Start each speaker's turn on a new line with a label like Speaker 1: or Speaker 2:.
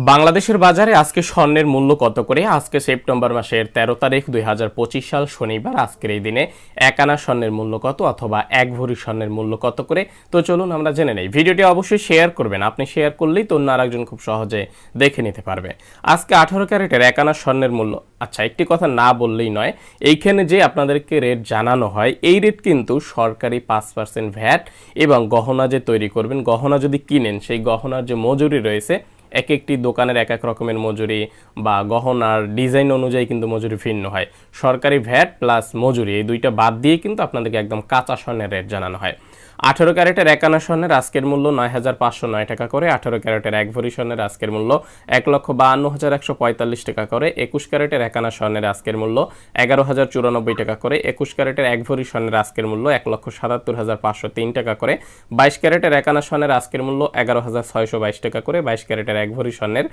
Speaker 1: বাংলাদেশের বাজারে আজকে স্বর্ণের মূল্য কত করে? আজকে সেপ্টেম্বর মাসের 13 তারিখ 2025 সাল শনিবার। আজকের এই দিনে এক আনা স্বর্ণের মূল্য কত অথবা এক ভরি স্বর্ণের মূল্য কত করে, তো চলুন আমরা জেনে নেই। ভিডিওটি অবশ্যই শেয়ার করবেন, আপনি শেয়ার করলেই তো অন্য আরেকজন খুব সহজে দেখে নিতে পারবে। আজকে 18 ক্যারেটের এক আনা স্বর্ণের মূল্য, আচ্ছা একটি কথা না বললেই নয়, এইখানে যে আপনাদেরকে রেট জানানো হয় এই রেট কিন্তু সরকারি 5% ভ্যাট এবং গহনা যে তৈরি করবেন, গহনা যদি কিনেন সেই গহনার যে মজুরি রয়েছে, এক একটি দোকানের এক এক রকমের মজুরি বা গহনার ডিজাইন অনুযায়ী কিন্তু মজুরি ভিন্ন হয়। সরকারি ভ্যাট প্লাস মজুরি এই দুইটা বাদ দিয়ে কিন্তু আপনাদেরকে একদম কাঁচা স্বর্ণের রেট জানানো হয়। 18 ক্যারেটের এক আনা স্বর্ণের আজকের মূল্য 9,509 টাকা করে। 18 ক্যারেটের এক ভরি স্বর্ণের আজকের মূল্য 1,52,145 টাকা করে। 21 ক্যারেটের এক আনা স্বর্ণের আজকের মূল্য 11,094 টাকা করে। 21 ক্যারেটের এক ভরি স্বর্ণের আজকের মূল্য 1,77,503 টাকা করে। 22 ক্যারেটের এক আনা স্বর্ণের আজকের মূল্য 11,622 টাকা করে। 22 ক্যারেটের এক ভরি স্বর্ণের